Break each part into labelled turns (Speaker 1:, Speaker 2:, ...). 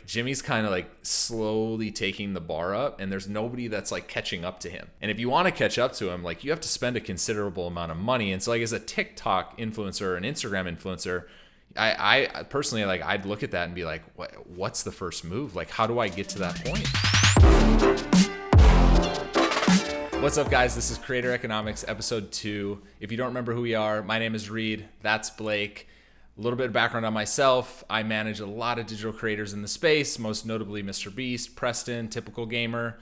Speaker 1: like Jimmy's kind of like slowly taking the bar up, and there's nobody that's like catching up to him. And if you want to catch up to him, like you have to spend a considerable amount of money. And so like as a TikTok influencer or an Instagram influencer, I personally, like, I'd look at that and be like, what's the first move? Like, how do I get to that point? What's up, guys? This is Creator Economics, episode 2. If you don't remember who we are, my name is Reed. That's Blake. A little bit of background on myself. I manage a lot of digital creators in the space, most notably MrBeast, Preston, Typical Gamer.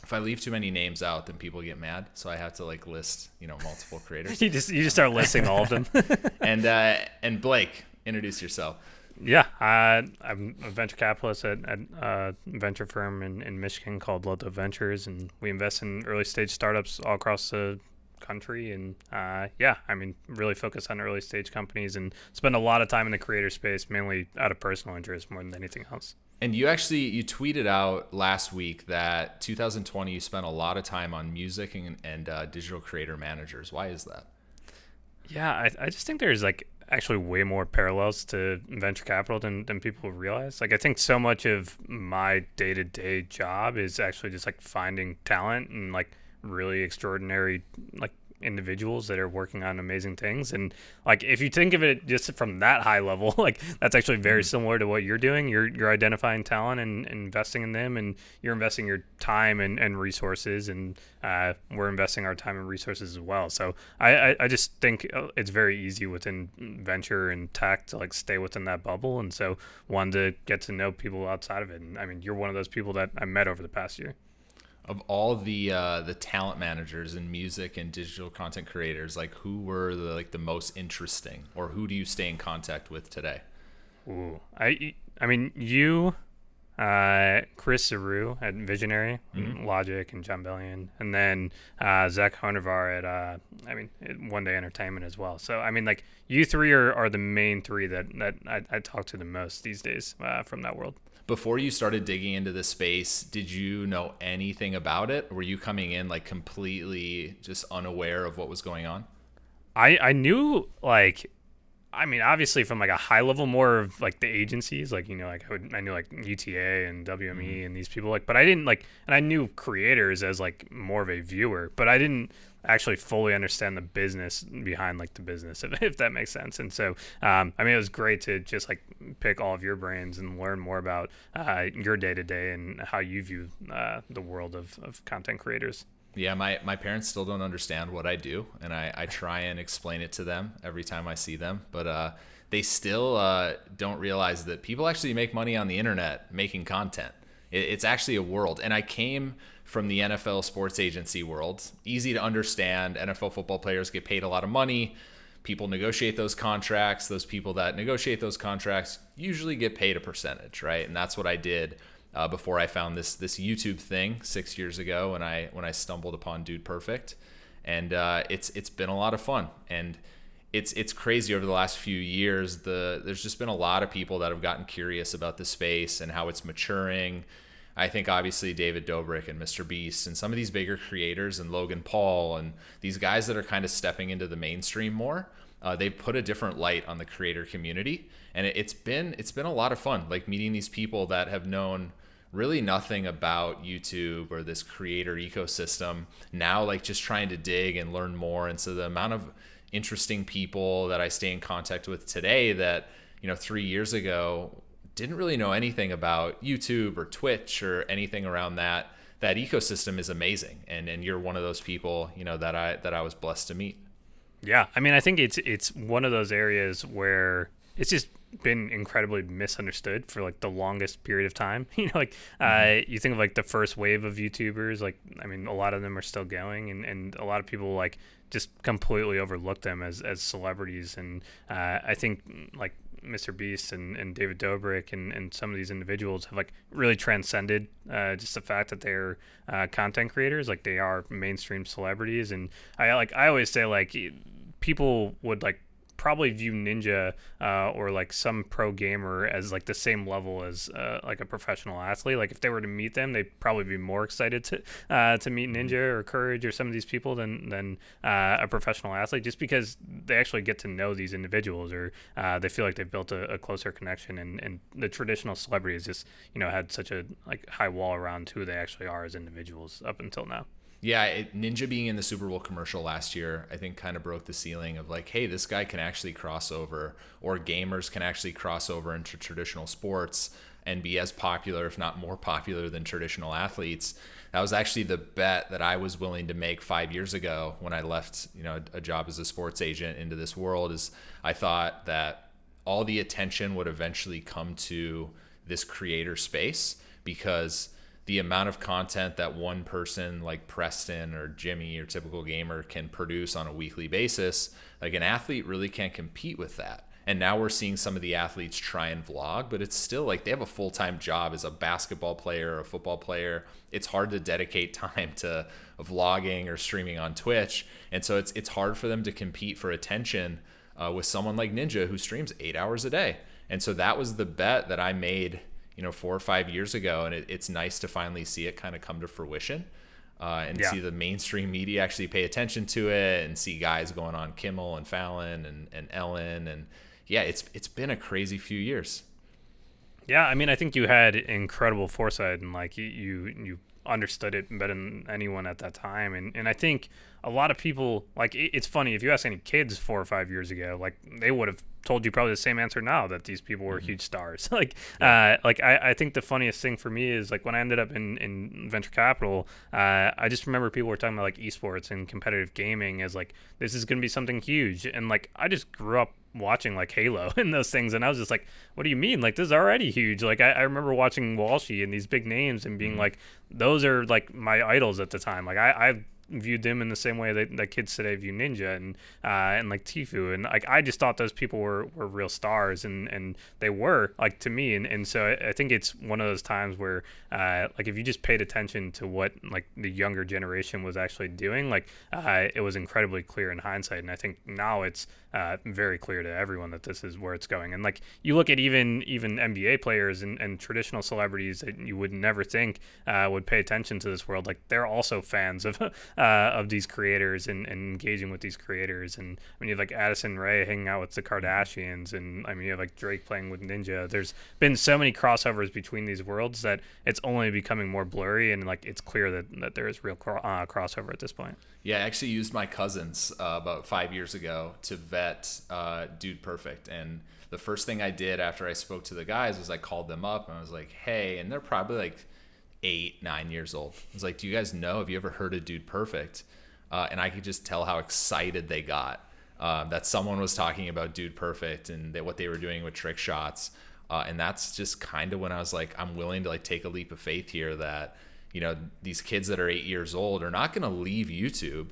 Speaker 1: If I leave too many names out, then people get mad. So I have to like list, multiple creators.
Speaker 2: You just start listing all of them.
Speaker 1: And Blake, introduce yourself.
Speaker 2: Yeah, I'm a venture capitalist at a venture firm in Michigan called Loto Ventures, and we invest in early stage startups all across the country. And really focus on early stage companies and spend a lot of time in the creator space, mainly out of personal interest more than anything else.
Speaker 1: And you tweeted out last week that 2020 you spent a lot of time on music and digital creator managers. Why is that?
Speaker 2: Yeah, I just think there's like actually way more parallels to venture capital than people realize. Like I think so much of my day-to-day job is actually just like finding talent and like really extraordinary like individuals that are working on amazing things. And like if you think of it just from that high level, like that's actually very similar to what you're doing. You're identifying talent and investing in them, and you're investing your time and resources, and we're investing our time and resources as well. So I just think it's very easy within venture and tech to like stay within that bubble, and so wanted to get to know people outside of it. And I mean, you're one of those people that I met over the past year.
Speaker 1: Of all the talent managers in music and digital content creators, like who were the most interesting, or who do you stay in contact with today?
Speaker 2: Ooh, I mean you, Chris Saru at Visionary, Logic, and John Bellion, and then Zach Honevar at One Day Entertainment as well. So I mean, like you three are the main three that I talk to the most these days from that world.
Speaker 1: Before you started digging into this space, did you know anything about it? Were you coming in like completely just unaware of what was going on?
Speaker 2: I knew obviously from like a high level more of like the agencies, like, I knew like UTA and WME and these people, like, but I didn't like, and I knew creators as like more of a viewer, but I didn't actually fully understand the business behind like the business, if that makes sense. And so, it was great to just like pick all of your brains and learn more about your day to day and how you view the world of content creators.
Speaker 1: Yeah, my parents still don't understand what I do, and I try and explain it to them every time I see them, but they still don't realize that people actually make money on the internet making content. It's actually a world, and I came from the NFL sports agency world. Easy to understand. NFL football players get paid a lot of money. People negotiate those contracts. Those people that negotiate those contracts usually get paid a percentage, right? And that's what I did before I found this YouTube thing 6 years ago when I stumbled upon Dude Perfect, and it's been a lot of fun. And it's crazy over the last few years. There's just been a lot of people that have gotten curious about the space and how it's maturing. I think obviously David Dobrik and MrBeast and some of these bigger creators and Logan Paul and these guys that are kind of stepping into the mainstream more, they've put a different light on the creator community, and it's been a lot of fun, like meeting these people that have known really nothing about YouTube or this creator ecosystem, now like just trying to dig and learn more. And so the amount of interesting people that I stay in contact with today that 3 years ago didn't really know anything about YouTube or Twitch or anything around that ecosystem is amazing. And you're one of those people, that I was blessed to meet.
Speaker 2: Yeah. I mean, I think it's one of those areas where it's just been incredibly misunderstood for like the longest period of time. You think of like the first wave of YouTubers, like, I mean, a lot of them are still going, and a lot of people like just completely overlook them as celebrities. And I think like MrBeast and David Dobrik and some of these individuals have like really transcended just the fact that they're content creators. Like they are mainstream celebrities. And I always say like people would like probably view Ninja or like some pro gamer as like the same level as like a professional athlete. Like if they were to meet them, they'd probably be more excited to meet Ninja or Courage or some of these people than a professional athlete, just because they actually get to know these individuals, or they feel like they've built a closer connection. And the traditional celebrities just had such a like high wall around who they actually are as individuals up until now.
Speaker 1: Yeah, Ninja being in the Super Bowl commercial last year, I think kind of broke the ceiling of like, hey, this guy can actually cross over, or gamers can actually cross over into traditional sports and be as popular, if not more popular than traditional athletes. That was actually the bet that I was willing to make 5 years ago when I left, a job as a sports agent into this world. Is I thought that all the attention would eventually come to this creator space, because the amount of content that one person like Preston or Jimmy or typical gamer can produce on a weekly basis, like an athlete really can't compete with that. And now we're seeing some of the athletes try and vlog, but it's still like they have a full-time job as a basketball player or a football player. It's hard to dedicate time to vlogging or streaming on Twitch. And so it's hard for them to compete for attention with someone like Ninja who streams 8 hours a day. And so that was the bet that I made 4 or 5 years ago, and it's nice to finally see it kind of come to fruition, and see the mainstream media actually pay attention to it, and see guys going on Kimmel and Fallon and Ellen, and it's been a crazy few years.
Speaker 2: Yeah, I mean, I think you had incredible foresight, and like you understood it better than anyone at that time, and I think a lot of people, like, it's funny, if you ask any kids 4 or 5 years ago, like they would have told you probably the same answer now, that these people were huge stars. I think the funniest thing for me is like when I ended up in venture capital, I just remember people were talking about like esports and competitive gaming as like, this is going to be something huge. And like, I just grew up watching like Halo and those things, and I was just like, what do you mean? Like, this is already huge. Like I remember watching Walshy and these big names and being like, those are like my idols at the time. Like I viewed them in the same way that kids today view Ninja and like Tfue, and like I just thought those people were real stars, and they were, like, to me, and so I think it's one of those times where like if you just paid attention to what like the younger generation was actually doing, like it was incredibly clear in hindsight, and I think now it's very clear to everyone that this is where it's going. And like you look at even NBA players and traditional celebrities that you would never think would pay attention to this world, like they're also fans of these creators and engaging with these creators. And I mean, you have like Addison Rae hanging out with the Kardashians, and I mean, you have like Drake playing with Ninja. There's been so many crossovers between these worlds that it's only becoming more blurry, and like it's clear that there is real crossover at this point.
Speaker 1: Yeah, I actually used my cousins about 5 years ago to vet Dude Perfect. And the first thing I did after I spoke to the guys was I called them up and I was like, hey, and they're probably like 8-9 years old. I was like, do you guys know, have you ever heard of Dude Perfect? And I could just tell how excited they got that someone was talking about Dude Perfect and what they were doing with trick shots. And that's just kind of when I was like, I'm willing to like take a leap of faith here that, these kids that are 8 years old are not going to leave YouTube.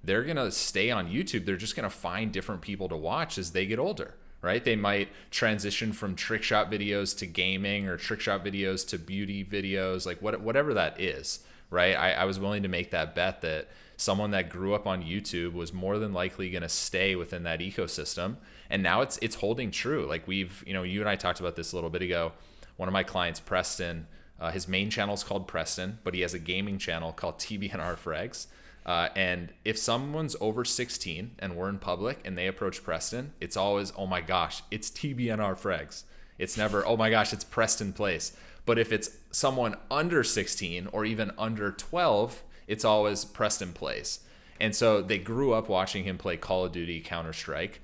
Speaker 1: They're going to stay on YouTube. They're just going to find different people to watch as they get older, right? They might transition from trick shot videos to gaming, or trick shot videos to beauty videos, like whatever that is, right? I was willing to make that bet that someone that grew up on YouTube was more than likely going to stay within that ecosystem. And now it's holding true. Like you and I talked about this a little bit ago. One of my clients, Preston, his main channel is called Preston, but he has a gaming channel called TBNR Frags. And if someone's over 16 and we're in public and they approach Preston, it's always, oh my gosh, it's TBNR Frags. It's never, oh my gosh, it's Preston Place. But if it's someone under 16 or even under 12, it's always Preston Place. And so they grew up watching him play Call of Duty, Counter-Strike.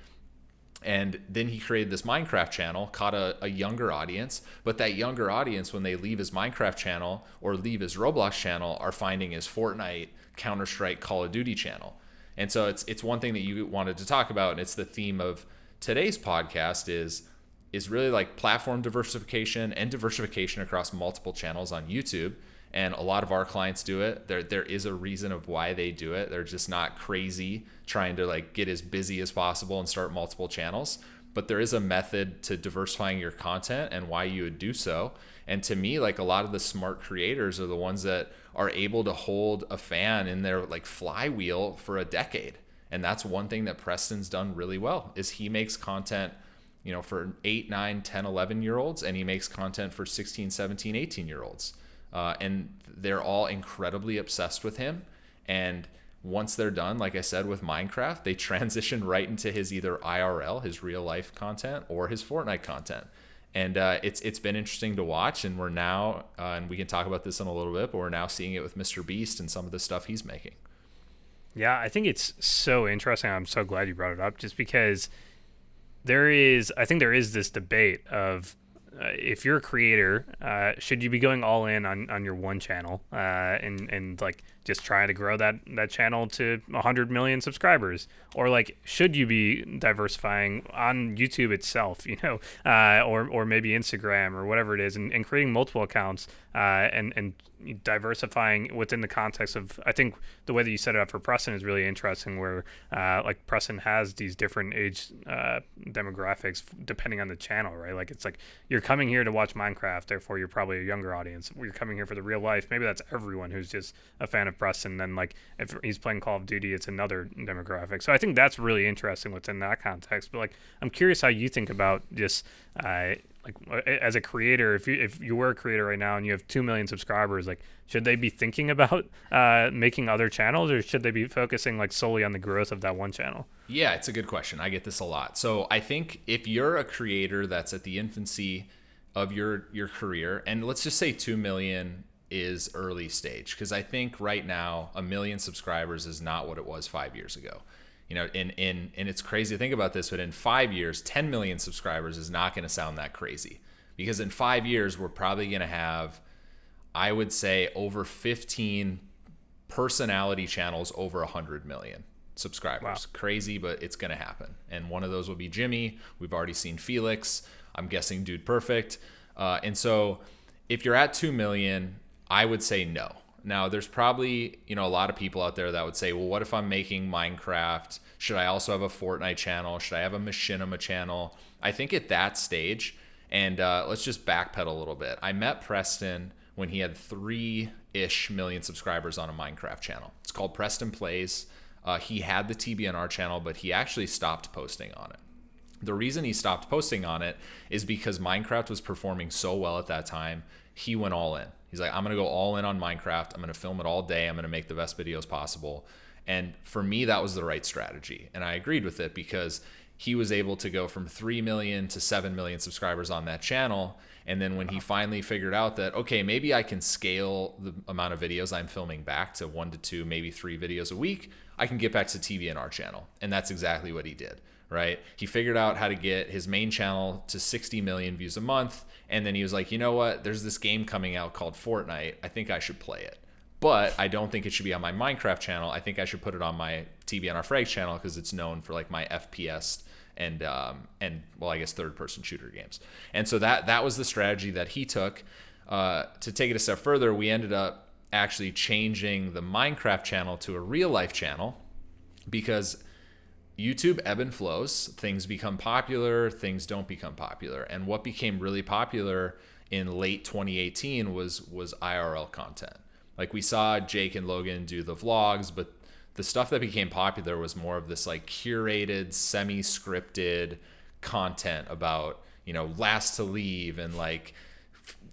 Speaker 1: And then he created this Minecraft channel, caught a younger audience. But that younger audience, when they leave his Minecraft channel or leave his Roblox channel, are finding his Fortnite, Counter-Strike, Call of Duty channel. And so it's one thing that you wanted to talk about, and it's the theme of today's podcast is really like platform diversification and diversification across multiple channels on YouTube. And a lot of our clients do it. There is a reason of why they do it. They're just not crazy trying to like get as busy as possible and start multiple channels. But there is a method to diversifying your content and why you would do so. And to me, like a lot of the smart creators are the ones that are able to hold a fan in their like flywheel for a decade. And that's one thing that Preston's done really well is he makes content, for 8, 9, 10, 11-year-olds, and he makes content for 16, 17, 18-year-olds. And they're all incredibly obsessed with him. And once they're done, like I said, with Minecraft, they transition right into his either IRL, his real life content, or his Fortnite content. And it's been interesting to watch. And we're now, and we can talk about this in a little bit, but we're now seeing it with MrBeast and some of the stuff he's making.
Speaker 2: Yeah, I think it's so interesting. I'm so glad you brought it up, just because I think there is this debate of if you're a creator, should you be going all in on your one channel and like just trying to grow that channel to 100 million subscribers, or like should you be diversifying on YouTube itself, or maybe Instagram or whatever it is, and creating multiple accounts and diversifying within the context of, I think the way that you set it up for Preston is really interesting, where like Preston has these different age demographics depending on the channel, right? Like it's like you're coming here to watch Minecraft, therefore you're probably a younger audience. You're coming here for the real life, maybe that's everyone who's just a fan of Preston. Then like if he's playing Call of Duty, it's another demographic. So I think that's really interesting within that context. But like I'm curious how you think about just like as a creator, if you were a creator right now and you have 2 million subscribers, like should they be thinking about making other channels, or should they be focusing like solely on the growth of that one channel?
Speaker 1: Yeah, it's a good question. I get this a lot. So I think if you're a creator that's at the infancy of your career, and let's just say 2 million is early stage, because I think right now 1 million subscribers is not what it was 5 years ago. And it's crazy to think about this, but in 5 years, 10 million subscribers is not going to sound that crazy, because in 5 years, we're probably going to have, I would say, over 15 personality channels over 100 million subscribers. Wow. Crazy, but it's going to happen. And one of those will be Jimmy. We've already seen Felix. I'm guessing Dude Perfect. And so if you're at 2 million, I would say no. Now, there's probably, a lot of people out there that would say, well, what if I'm making Minecraft? Should I also have a Fortnite channel? Should I have a Machinima channel? I think at that stage, and let's just backpedal a little bit. I met Preston when he had 3-ish million subscribers on a Minecraft channel. It's called Preston Plays. He had the TBNR channel, but he actually stopped posting on it. The reason he stopped posting on it is because Minecraft was performing so well at that time. He went all in. He's like, I'm going to go all in on Minecraft. I'm going to film it all day. I'm going to make the best videos possible. And for me, that was the right strategy. And I agreed with it, because he was able to go from 3 million to 7 million subscribers on that channel. And then when he finally figured out that, okay, maybe I can scale the amount of videos I'm filming back to 1 to 2, maybe 3 videos a week, I can get back to TBNR channel. And that's exactly what he did. Right? He figured out how to get his main channel to 60 million views a month. And then he was like, you know what? There's this game coming out called Fortnite. I think I should play it. But I don't think it should be on my Minecraft channel. I think I should put it on my TBNR Frag channel, because it's known for like my FPS and well, I guess third-person shooter games. And so that was the strategy that he took. To take it a step further, we ended up actually changing the Minecraft channel to a real-life channel, because YouTube ebb and flows. Things become popular, things don't become popular. And what became really popular in late 2018 was IRL content. Like we saw Jake and Logan do the vlogs, but the stuff that became popular was more of this like curated, semi-scripted content about, last to leave and like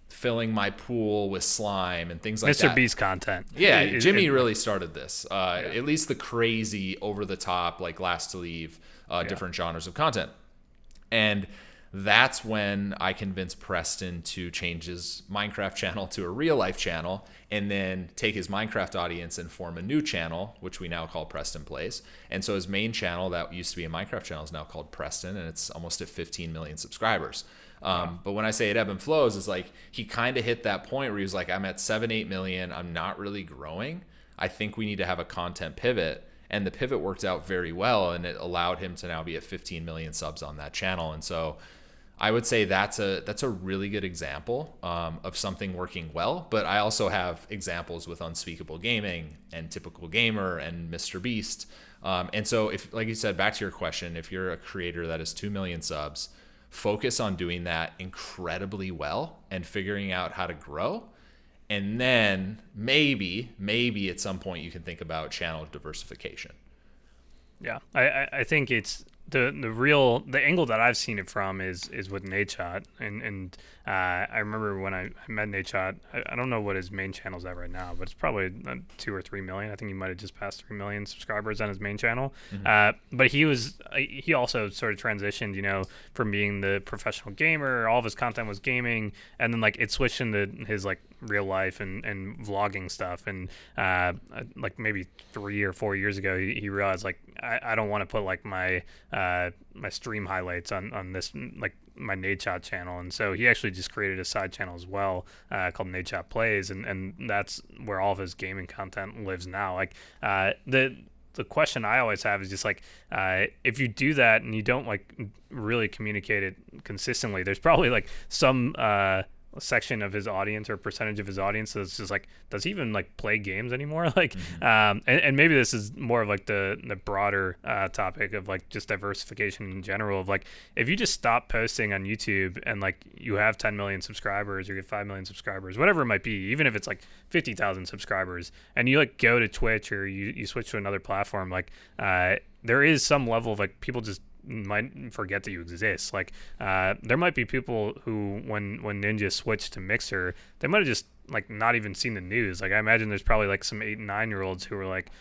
Speaker 1: filling my pool with slime and things like that.
Speaker 2: MrBeast content.
Speaker 1: Yeah, Jimmy really started this. At least the crazy, over the top, like last to leave, different genres of content. And that's when I convinced Preston to change his Minecraft channel to a real life channel, and then take his Minecraft audience and form a new channel, which we now call Preston Plays. And so his main channel that used to be a Minecraft channel is now called Preston, and it's almost at 15 million subscribers. But when I say it ebb and flows, it's like he kind of hit that point where he was like, I'm at 7-8 million. I'm not really growing. I think we need to have a content pivot. And the pivot worked out very well, and it allowed him to now be at 15 million subs on that channel. And so I would say that's a really good example of something working well. But I also have examples with Unspeakable Gaming and Typical Gamer and MrBeast. And so if, like you said, back to your question, if you're a creator that has 2 million subs, focus on doing that incredibly well and figuring out how to grow. And then maybe at some point you can think about channel diversification.
Speaker 2: Yeah, I think it's the angle that I've seen it from is with Nate Shot, and I remember when I met Nate Shot, I don't know what his main channel's at right now, but it's probably 2 or 3 million. I think he might have just passed 3 million subscribers on his main channel. But he also sort of transitioned, from being the professional gamer. All of his content was gaming, and then like it switched into his like real life and vlogging stuff. And like maybe 3 or 4 years ago, he realized like I don't want to put like my my stream highlights on this like my Nate Shot channel, and so he actually just created a side channel as well called Nate Shot Plays, and that's where all of his gaming content lives now. Like the question I always have is just like if you do that and you don't like really communicate it consistently, there's probably like some section of his audience or percentage of his audience that's just like, does he even like play games anymore? Like and maybe this is more of like the broader topic of like just diversification in general, of like if you just stop posting on YouTube and like you have 10 million subscribers or you have 5 million subscribers, whatever it might be, even if it's like 50,000 subscribers, and you like go to Twitch or you switch to another platform, like there is some level of like people just might forget that you exist. Like there might be people who when Ninja switched to Mixer, they might have just like not even seen the news. Like I imagine there's probably like some 8 and 9-year-olds who were like,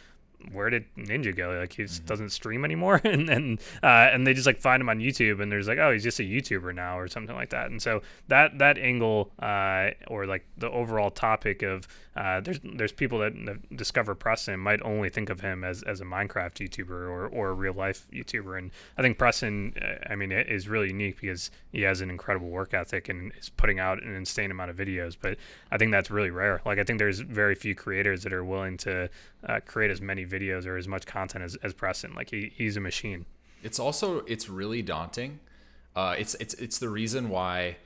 Speaker 2: where did Ninja go? Like he just doesn't stream anymore, and they just like find him on YouTube, and there's like, oh, he's just a YouTuber now or something like that. And so that angle or like the overall topic of there's people that discover Preston might only think of him as a Minecraft YouTuber or a real life YouTuber, and I think Preston I mean is really unique because he has an incredible work ethic and is putting out an insane amount of videos. But I think that's really rare. Like I think there's very few creators that are willing to create as many videos or as much content as Preston. Like he's a machine.
Speaker 1: It's really daunting. It's the reason why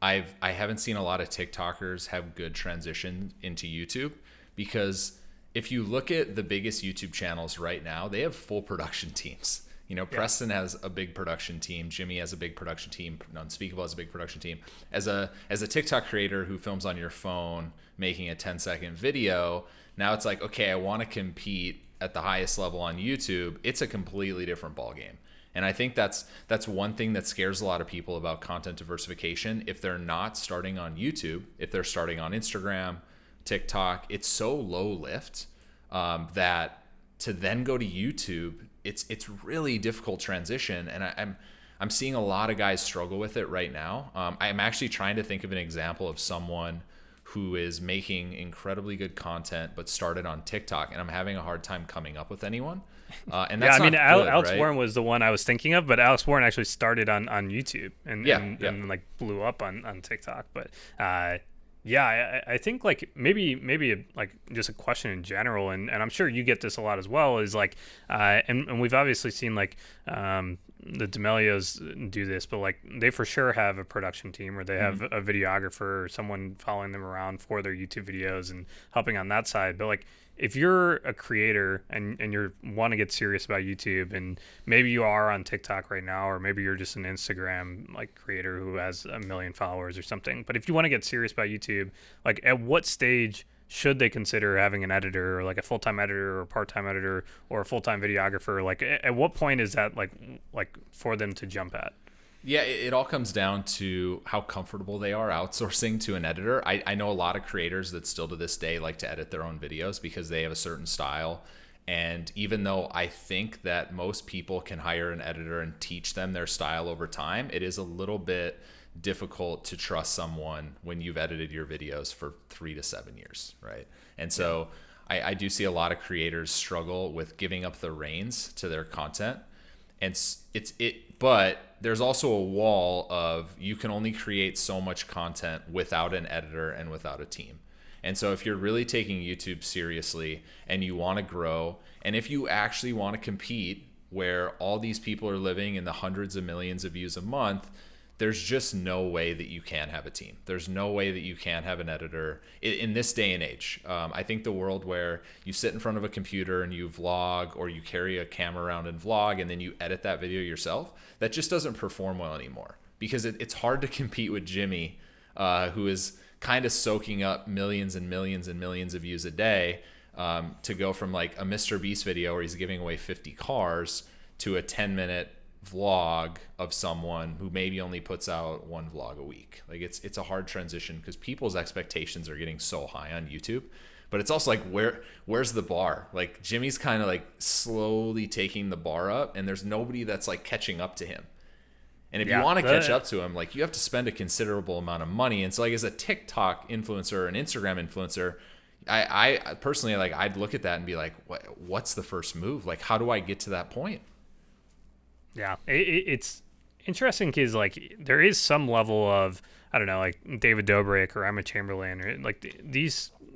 Speaker 1: I haven't seen a lot of TikTokers have good transition into YouTube, because if you look at the biggest YouTube channels right now, they have full production teams. Preston has a big production team. Jimmy has a big production team. Unspeakable has a big production team. As a TikTok creator who films on your phone, making a 10-second video, now it's like, okay, I want to compete at the highest level on YouTube. It's a completely different ballgame. And I think that's one thing that scares a lot of people about content diversification. If they're not starting on YouTube, if they're starting on Instagram, TikTok, it's so low lift that to then go to YouTube, it's really difficult transition. And I'm seeing a lot of guys struggle with it right now. I'm actually trying to think of an example of someone who is making incredibly good content but started on TikTok, and I'm having a hard time coming up with anyone. And that's
Speaker 2: Alex
Speaker 1: right?
Speaker 2: Warren was the one I was thinking of, but Alex Warren actually started on YouTube and like blew up on TikTok. But I think like maybe like just a question in general, and I'm sure you get this a lot as well, is like and we've obviously seen like the D'Amelios do this, but like they for sure have a production team, or they have a videographer or someone following them around for their YouTube videos and helping on that side. But like if you're a creator and you want to get serious about YouTube, and maybe you are on TikTok right now, or maybe you're just an Instagram like creator who has 1 million followers or something, but if you want to get serious about YouTube, like at what stage should they consider having an editor, or like a full-time editor or a part-time editor or a full-time videographer? Like at what point is that like for them to jump at?
Speaker 1: Yeah, it all comes down to how comfortable they are outsourcing to an editor. I know a lot of creators that still to this day like to edit their own videos because they have a certain style. And even though I think that most people can hire an editor and teach them their style over time, it is a little bit difficult to trust someone when you've edited your videos for 3 to 7 years, right? And so I do see a lot of creators struggle with giving up the reins to their content. And but there's also a wall of you can only create so much content without an editor and without a team. And so if you're really taking YouTube seriously and you want to grow, and if you actually want to compete where all these people are living in the hundreds of millions of views a month, there's just no way that you can have a team. There's no way that you can have an editor in this day and age. I think the world where you sit in front of a computer and you vlog, or you carry a camera around and vlog, and then you edit that video yourself, that just doesn't perform well anymore, because it's hard to compete with Jimmy, who is kind of soaking up millions and millions and millions of views a day, to go from like a MrBeast video where he's giving away 50 cars to a 10-minute vlog of someone who maybe only puts out one vlog a week. Like it's a hard transition because people's expectations are getting so high on YouTube. But it's also like where's the bar? Like Jimmy's kind of like slowly taking the bar up, and there's nobody that's like catching up to him. And if you want to catch up to him, like you have to spend a considerable amount of money. And so like as a TikTok influencer or an Instagram influencer, I personally, like I'd look at that and be like, what's the first move? Like how do I get to that point?
Speaker 2: Yeah, it's interesting because like there is some level of, I don't know, like David Dobrik or Emma Chamberlain, or like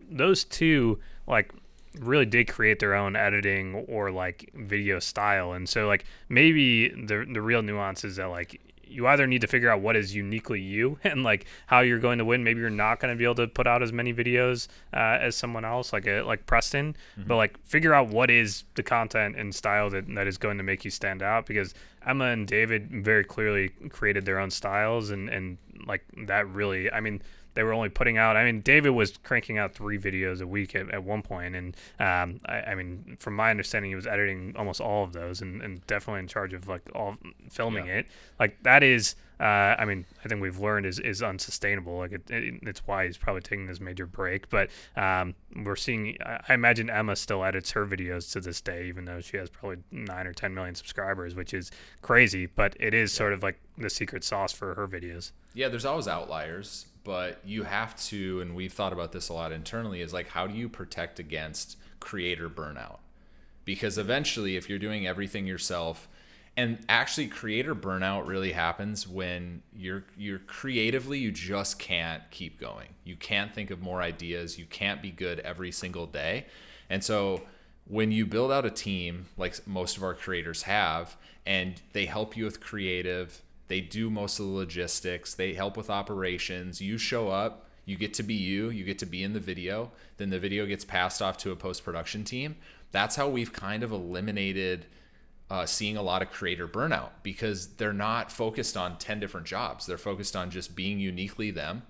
Speaker 2: those two like really did create their own editing or like video style. And so like maybe the real nuance is that like you either need to figure out what is uniquely you and like how you're going to win. Maybe you're not going to be able to put out as many videos as someone else, like Preston, but like figure out what is the content and style that is going to make you stand out, because Emma and David very clearly created their own styles, and like that really, I mean, they were only putting out, I mean, David was cranking out 3 videos a week at one point, and I mean, from my understanding, he was editing almost all of those, and definitely in charge of like all filming it. Like that is, I mean, I think we've learned is unsustainable. Like it's why he's probably taking this major break. But we're seeing, I imagine Emma still edits her videos to this day, even though she has probably 9 or 10 million subscribers, which is crazy. But it is sort of like the secret sauce for her videos.
Speaker 1: Yeah, there's always outliers, but you have to, and we've thought about this a lot internally, is like how do you protect against creator burnout? Because eventually, if you're doing everything yourself, and actually creator burnout really happens when you're creatively, you just can't keep going. You can't think of more ideas. You can't be good every single day. And so when you build out a team like most of our creators have, and they help you with creative, they do most of the logistics, they help with operations, you show up, you get to be you get to be in the video, then the video gets passed off to a post-production team. That's how we've kind of eliminated seeing a lot of creator burnout, because they're not focused on 10 different jobs. They're focused on just being uniquely them,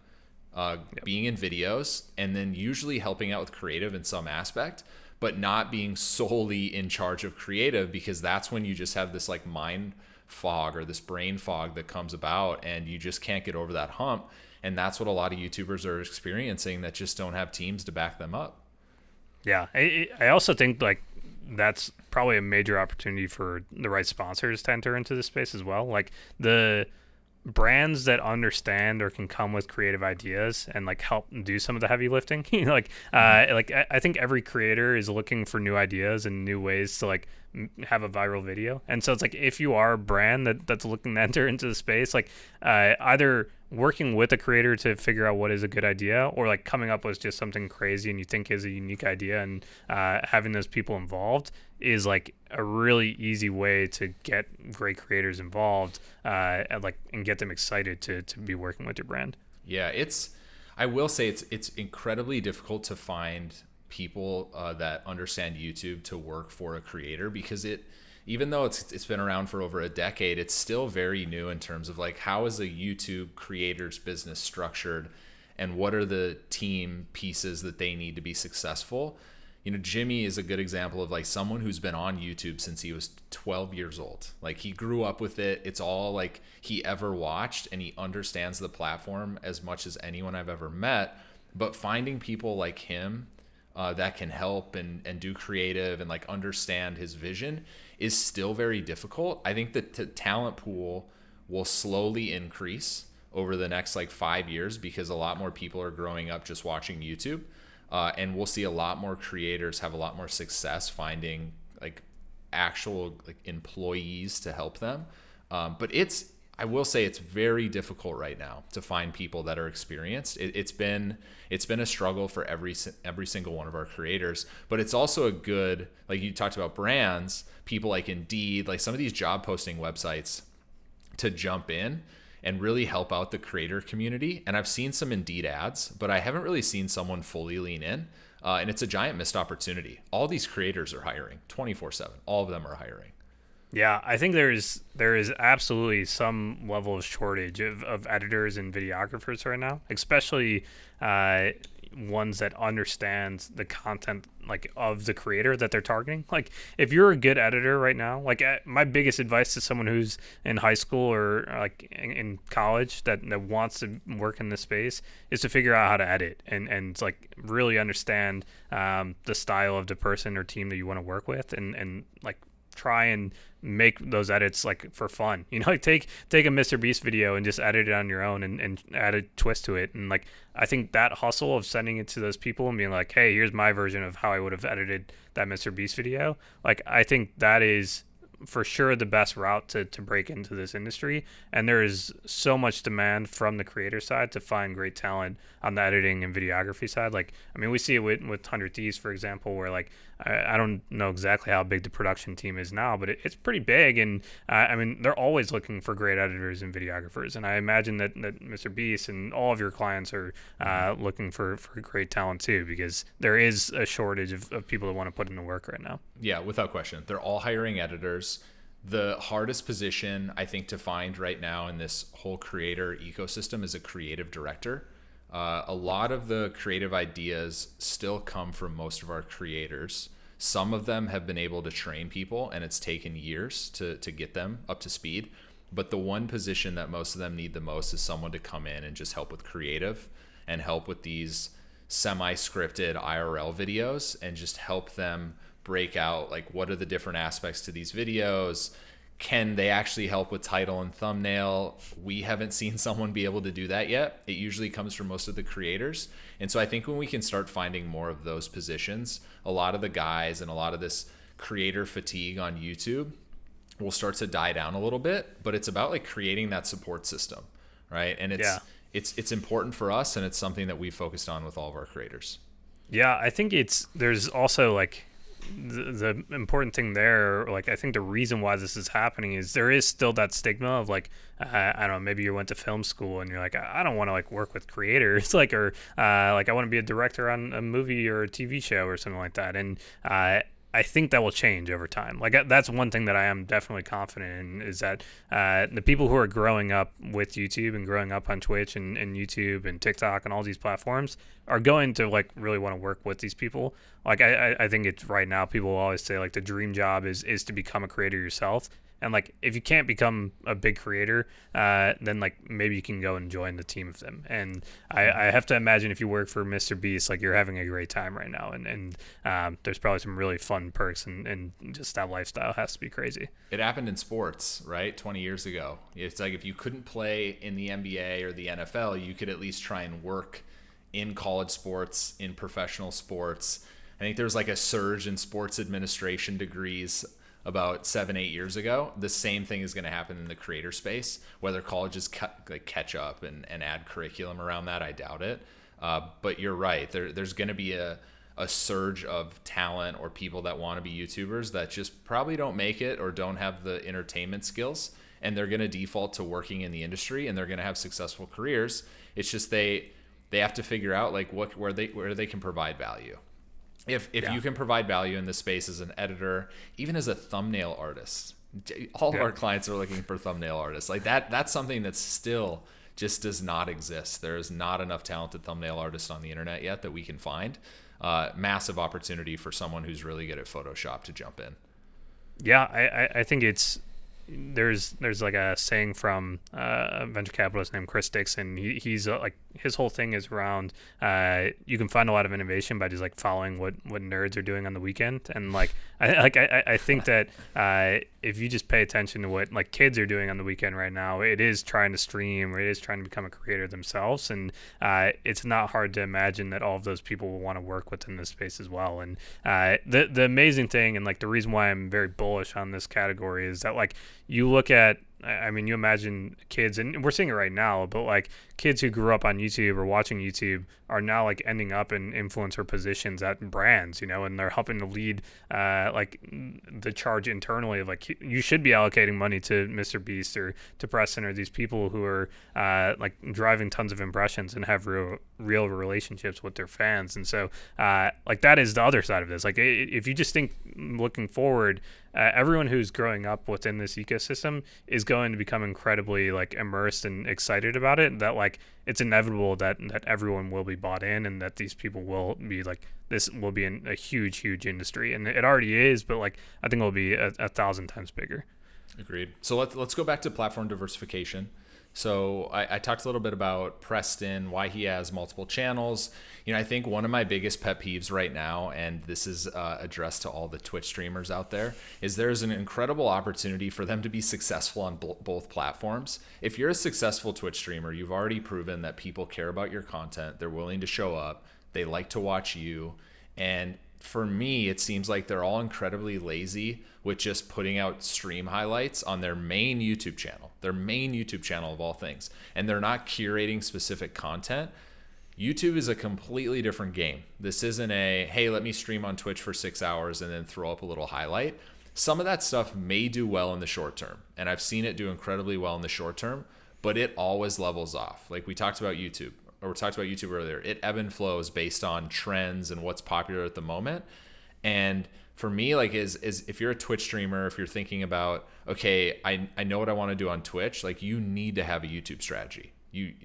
Speaker 1: being in videos, and then usually helping out with creative in some aspect, but not being solely in charge of creative, because that's when you just have this like mind fog or this brain fog that comes about, and you just can't get over that hump. And that's what a lot of YouTubers are experiencing that just don't have teams to back them up.
Speaker 2: Yeah, I also think like that's probably a major opportunity for the right sponsors to enter into this space as well. Like the brands that understand or can come with creative ideas and like help do some of the heavy lifting. Like I think every creator is looking for new ideas and new ways to like have a viral video. And so it's like if you are a brand that's looking to enter into the space, like either working with a creator to figure out what is a good idea, or like coming up with just something crazy and you think is a unique idea, and having those people involved is like a really easy way to get great creators involved and get them excited to be working with your brand. Yeah,
Speaker 1: I will say it's incredibly difficult to find people that understand YouTube to work for a creator, because even though it's been around for over a decade, it's still very new in terms of like how is a YouTube creator's business structured, and what are the team pieces that they need to be successful. You know, Jimmy is a good example of like someone who's been on YouTube since he was 12 years old. Like he grew up with it. It's all like he ever watched, and he understands the platform as much as anyone I've ever met. But finding people like him that can help and do creative and like understand his vision is still very difficult. I think that the talent pool will slowly increase over the next like 5 years, because a lot more people are growing up just watching YouTube. And we'll see a lot more creators have a lot more success finding like actual like employees to help them. But I will say it's very difficult right now to find people that are experienced. It's been a struggle for every single one of our creators, but it's also a good, like you talked about brands, people like Indeed, like some of these job posting websites to jump in and really help out the creator community. And I've seen some Indeed ads, but I haven't really seen someone fully lean in. And it's a giant missed opportunity. All these creators are hiring 24/7. All of them are hiring.
Speaker 2: Yeah, I think there is absolutely some level of shortage of editors and videographers right now, especially ones that understand the content like of the creator that they're targeting. Like if you're a good editor right now, like my biggest advice to someone who's in high school or like in college that wants to work in this space is to figure out how to edit and like really understand the style of the person or team that you want to work with, and like try and make those edits like for fun, you know, like take a MrBeast video and just edit it on your own and add a twist to it. And like I think that hustle of sending it to those people and being like, hey, here's my version of how I would have edited that MrBeast video, like I think that is for sure the best route to break into this industry. And there is so much demand from the creator side to find great talent on the editing and videography side. Like, I mean, we see it with 100 Thieves, for example, where like, I don't know exactly how big the production team is now, but it's pretty big. And I mean, they're always looking for great editors and videographers. And I imagine that MrBeast and all of your clients are looking for great talent too, because there is a shortage of people that want to put in the work right now.
Speaker 1: Yeah, without question. They're all hiring editors. The hardest position I think to find right now in this whole creator ecosystem is a creative director. A lot of the creative ideas still come from most of our creators. Some of them have been able to train people, and it's taken years to get them up to speed. But the one position that most of them need the most is someone to come in and just help with creative and help with these semi-scripted IRL videos and just help them break out like what are the different aspects to these videos. Can they actually help with title and thumbnail? We haven't seen someone be able to do that yet. It usually comes from most of the creators. And so I think when we can start finding more of those positions, a lot of the guys and a lot of this creator fatigue on YouTube will start to die down a little bit. But it's about like creating that support system, right? And it's important for us, and it's something that we focused on with all of our creators.
Speaker 2: Yeah, I think there's also like the important thing there, like I think the reason why this is happening is there is still that stigma of like I don't know, maybe you went to film school and you're like, I don't want to like work with creators, like, or like I want to be a director on a movie or a TV show or something like that. And I think that will change over time. Like that's one thing that I am definitely confident in, is that the people who are growing up with YouTube and growing up on Twitch and YouTube and TikTok and all these platforms are going to like really want to work with these people. Like I think it's right now, people will always say like the dream job is to become a creator yourself. And like if you can't become a big creator, then like maybe you can go and join the team of them. And I have to imagine if you work for MrBeast, like you're having a great time right now, and there's probably some really fun perks, and just that lifestyle has to be crazy.
Speaker 1: It happened in sports, right? 20 years ago. It's like if you couldn't play in the NBA or the NFL, you could at least try and work in college sports, in professional sports. I think there was like a surge in sports administration degrees about 7-8 years ago. The same thing is going to happen in the creator space. Whether colleges catch up and add curriculum around that, I doubt it. But you're right. There's going to be a surge of talent or people that want to be YouTubers that just probably don't make it or don't have the entertainment skills, and they're going to default to working in the industry, and they're going to have successful careers. It's just they have to figure out like where they can provide value. If you can provide value in this space as an editor, even as a thumbnail artist, all of our clients are looking for thumbnail artists. Like that's something that still just does not exist. There is not enough talented thumbnail artists on the internet yet that we can find. Massive opportunity for someone who's really good at Photoshop to jump in.
Speaker 2: Yeah, I think there's like a saying from a venture capitalist named Chris Dixon. He's like, his whole thing is around you can find a lot of innovation by just like following what nerds are doing on the weekend. And like I think that if you just pay attention to what like kids are doing on the weekend right now, it is trying to stream, or it is trying to become a creator themselves. And it's not hard to imagine that all of those people will want to work within this space as well. And the amazing thing, and like the reason why I'm very bullish on this category, is that like you look at, I mean, you imagine kids, and we're seeing it right now, but like kids who grew up on YouTube or watching YouTube are now like ending up in influencer positions at brands, you know, and they're helping to lead like the charge internally of like, you should be allocating money to MrBeast or to Preston or these people who are like driving tons of impressions and have real relationships with their fans. And so like that is the other side of this. Like if you just think looking forward, everyone who's growing up within this ecosystem is going to become incredibly like immersed and excited about it. That like it's inevitable that everyone will be bought in, and that these people will be like this will be a huge industry, and it already is, but like I think it will be a thousand times bigger.
Speaker 1: Agreed. So let's go back to platform diversification. So I talked a little bit about Preston, why he has multiple channels. I think one of my biggest pet peeves right now, and this is addressed to all the Twitch streamers out there, is there's an incredible opportunity for them to be successful on both platforms. If you're a successful Twitch streamer, you've already proven that people care about your content. They're willing to show up. They like to watch you. And for me, it seems like they're all incredibly lazy with just putting out stream highlights on their main YouTube channel of all things. And they're not curating specific content. YouTube is a completely different game. This isn't hey, let me stream on Twitch for 6 hours and then throw up a little highlight. Some of that stuff may do well in the short term, and I've seen it do incredibly well in the short term, but it always levels off. Like we talked about YouTube earlier. It ebb and flows based on trends and what's popular at the moment. And for me, like is if you're a Twitch streamer, if you're thinking about, okay, I know what I want to do on Twitch, like you need to have a YouTube strategy.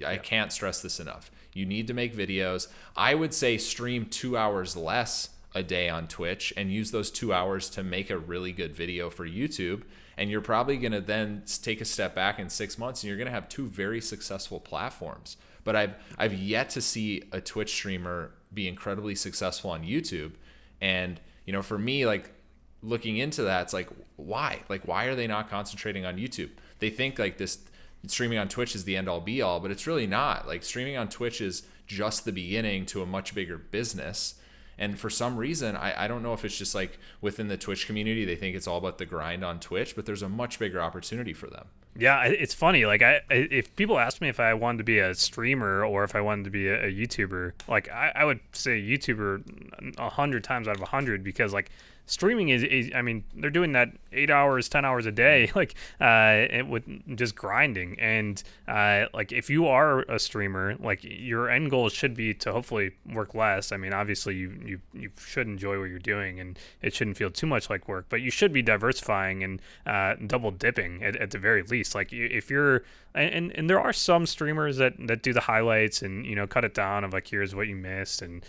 Speaker 1: I can't stress this enough. You need to make videos. I would say stream 2 hours less a day on Twitch and use those 2 hours to make a really good video for YouTube. And you're probably going to then take a step back in 6 months and you're going to have two very successful platforms. But I've yet to see a Twitch streamer be incredibly successful on YouTube. And, for me, like looking into that, it's like, why? Like, why are they not concentrating on YouTube? They think like this streaming on Twitch is the end all be all, but it's really not. Like streaming on Twitch is just the beginning to a much bigger business. And for some reason, I don't know if it's just like within the Twitch community, they think it's all about the grind on Twitch, but there's a much bigger opportunity for them.
Speaker 2: Yeah, it's funny. Like, if people asked me if I wanted to be a streamer or if I wanted to be a YouTuber, like I would say YouTuber 100 times out of 100, because like streaming is I mean, they're doing that 8 hours, 10 hours a day, like with just grinding. And like if you are a streamer, like your end goal should be to hopefully work less. I mean, obviously you should enjoy what you're doing and it shouldn't feel too much like work, but you should be diversifying and double dipping at the very least. Like if you're and there are some streamers that do the highlights and cut it down of like, here's what you missed, and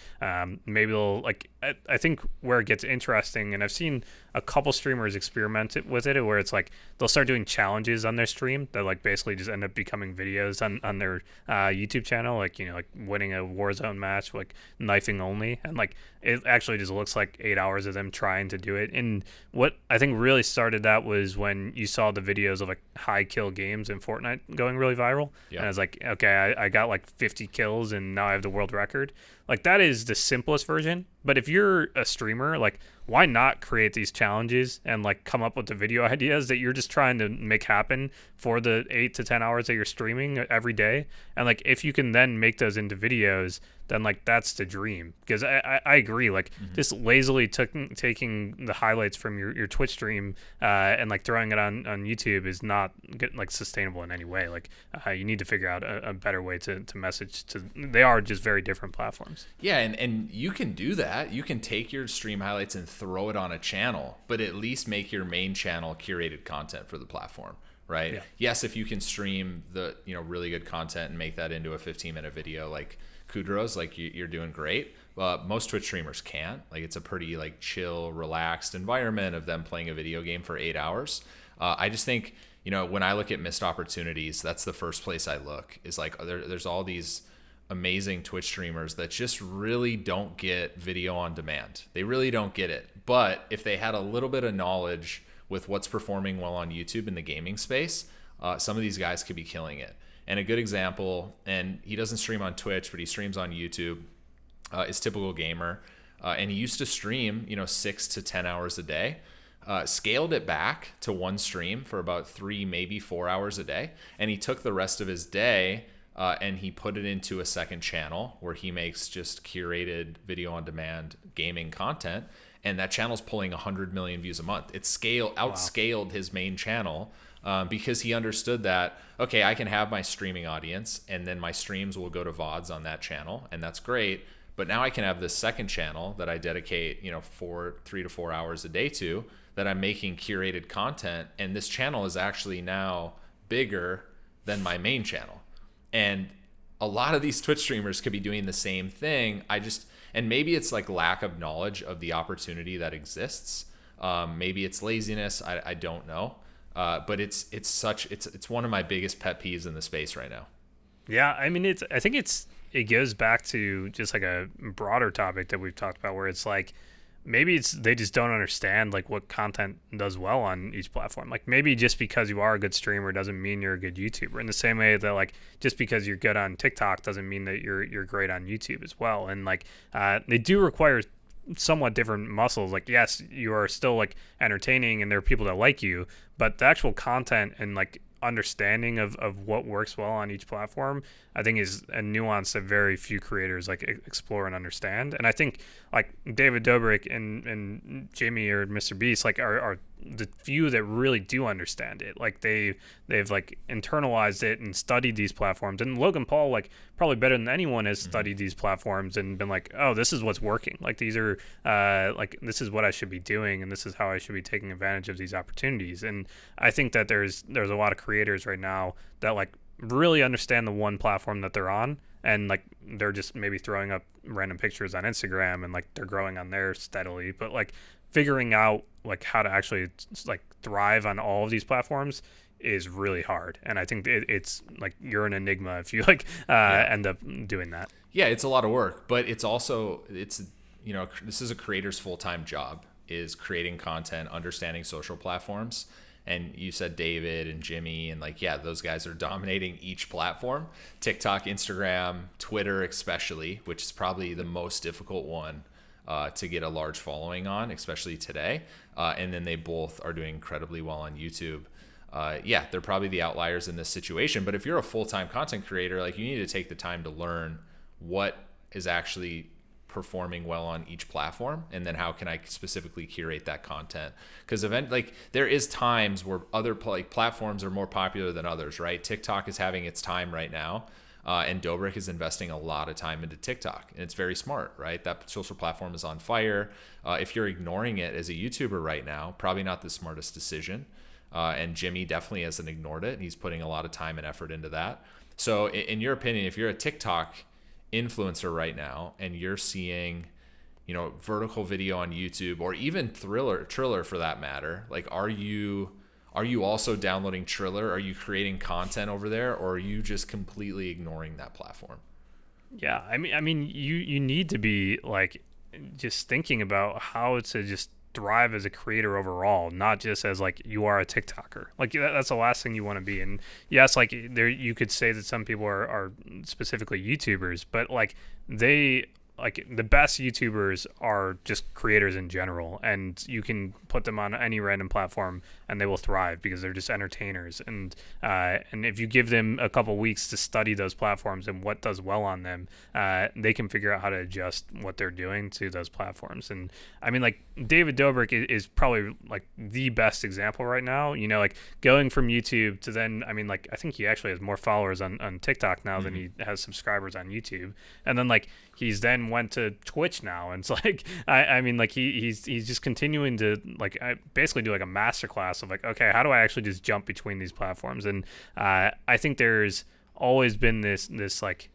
Speaker 2: maybe they'll like I think where it gets interesting, and I've seen a couple streamers experiment with it, where it's like they'll start doing challenges on their stream that like basically just end up becoming videos on their YouTube channel, like like winning a Warzone match, like knifing only, and like it actually just looks like 8 hours of them trying to do it. And what I think really started that was when you saw the videos of like high kill games in Fortnite going really viral. Yeah. And I was like, okay, I got like 50 kills and now I have the world record. Like that is the simplest version. But if you're a streamer, like why not create these challenges and like come up with the video ideas that you're just trying to make happen for the 8 to 10 hours that you're streaming every day? And like if you can then make those into videos, then like that's the dream. Because I agree, like just lazily taking the highlights from your Twitch stream and like throwing it on YouTube is not like sustainable in any way. Like you need to figure out a better way to message to. They are just very different platforms.
Speaker 1: Yeah, and you can do that. You can take your stream highlights and throw it on a channel, but at least make your main channel curated content for the platform, right? Yeah. Yes, if you can stream the really good content and make that into a 15-minute video, like kudos, like you're doing great. Most Twitch streamers can't. Like it's a pretty like chill, relaxed environment of them playing a video game for 8 hours. I just think when I look at missed opportunities, that's the first place I look. Is like there's all these amazing Twitch streamers that just really don't get video on demand. They really don't get it. But if they had a little bit of knowledge with what's performing well on YouTube in the gaming space, some of these guys could be killing it. And a good example, and he doesn't stream on Twitch, but he streams on YouTube, is Typical Gamer. And he used to stream, 6 to 10 hours a day. Scaled it back to one stream for about 3, maybe 4 hours a day. And he took the rest of his day and he put it into a second channel where he makes just curated video on demand gaming content. And that channel's pulling 100 million views a month. It outscaled his main channel because he understood that, okay, I can have my streaming audience and then my streams will go to VODs on that channel. And that's great. But now I can have this second channel that I dedicate, 3 to 4 hours a day to. that I'm making curated content, and this channel is actually now bigger than my main channel. And a lot of these Twitch streamers could be doing the same thing. And maybe it's like lack of knowledge of the opportunity that exists. Maybe it's laziness. I don't know. But it's one of my biggest pet peeves in the space right now.
Speaker 2: Yeah, I mean, I think it goes back to just like a broader topic that we've talked about, where it's like maybe they just don't understand like what content does well on each platform. Like maybe just because you are a good streamer doesn't mean you're a good YouTuber. In the same way that like just because you're good on TikTok doesn't mean that you're great on YouTube as well. And like they do require somewhat different muscles. Like yes, you are still like entertaining and there are people that like you, but the actual content and like understanding of what works well on each platform, I think is a nuance that very few creators like explore and understand. And I think like David Dobrik and Jimmy or MrBeast like are the few that really do understand it. Like they've like internalized it and studied these platforms. And Logan Paul, like probably better than anyone, has studied these platforms and been like, oh, this is what's working. Like these are like this is what I should be doing, and this is how I should be taking advantage of these opportunities. And I think that there's a lot of creators right now that like really understand the one platform that they're on, and like they're just maybe throwing up random pictures on Instagram and like they're growing on there steadily, but like figuring out like how to actually like thrive on all of these platforms is really hard. And I think it's like you're an enigma if you like end up doing that.
Speaker 1: Yeah, it's a lot of work, but it's this is a creator's full-time job, is creating content, understanding social platforms. And you said David and Jimmy, and like, yeah, those guys are dominating each platform. TikTok, Instagram, Twitter especially, which is probably the most difficult one to get a large following on, especially today. And then they both are doing incredibly well on YouTube. Yeah, they're probably the outliers in this situation. But if you're a full-time content creator, like you need to take the time to learn what is actually performing well on each platform, and then how can I specifically curate that content. Because there is times where other platforms are more popular than others, right? TikTok is having its time right now, and Dobrik is investing a lot of time into TikTok, and it's very smart, right? That social platform is on fire. If you're ignoring it as a YouTuber right now, probably not the smartest decision. And Jimmy definitely hasn't ignored it, and he's putting a lot of time and effort into that. So in your opinion, if you're a TikTok influencer right now and you're seeing, vertical video on YouTube, or even Triller for that matter, like are you also downloading Triller? Are you creating content over there, or are you just completely ignoring that platform?
Speaker 2: Yeah, I mean you need to be like just thinking about how to just thrive as a creator overall, not just as like you are a TikToker. Like that's the last thing you want to be. And yes, like there you could say that some people are specifically YouTubers, but like they like the best YouTubers are just creators in general, and you can put them on any random platform and they will thrive because they're just entertainers. And if you give them a couple weeks to study those platforms and what does well on them, they can figure out how to adjust what they're doing to those platforms. And I mean, like David Dobrik is probably like the best example right now. Like going from YouTube to then, I mean, like I think he actually has more followers on TikTok now than he has subscribers on YouTube. And then like he's then went to Twitch now, and it's like I mean like he's just continuing to like basically do like a masterclass of like, okay, how do I actually just jump between these platforms? And I think there's always been this like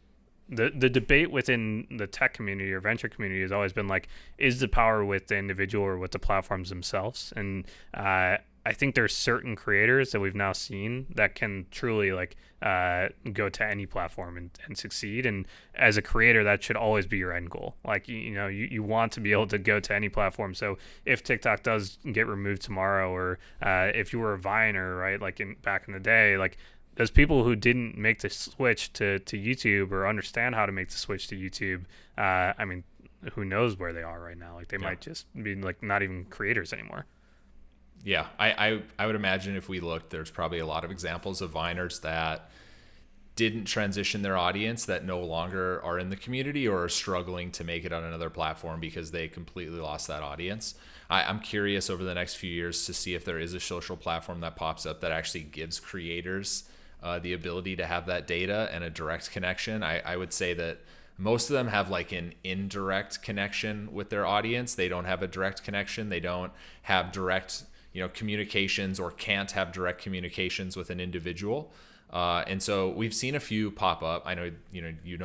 Speaker 2: the debate within the tech community or venture community has always been like, is the power with the individual or with the platforms themselves? And I think there's certain creators that we've now seen that can truly like go to any platform and succeed. And as a creator, that should always be your end goal. Like, you want to be able to go to any platform. So if TikTok does get removed tomorrow, or if you were a Viner, right, like back in the day, like those people who didn't make the switch to YouTube or understand how to make the switch to YouTube, I mean, who knows where they are right now? Like they might just be like not even creators anymore.
Speaker 1: Yeah, I would imagine if we looked, there's probably a lot of examples of Viners that didn't transition their audience, that no longer are in the community or are struggling to make it on another platform because they completely lost that audience. I'm curious over the next few years to see if there is a social platform that pops up that actually gives creators the ability to have that data and a direct connection. I would say that most of them have like an indirect connection with their audience. They don't have a direct connection. They don't have direct communications or can't have direct communications with an individual. And so we've seen a few pop up. I know,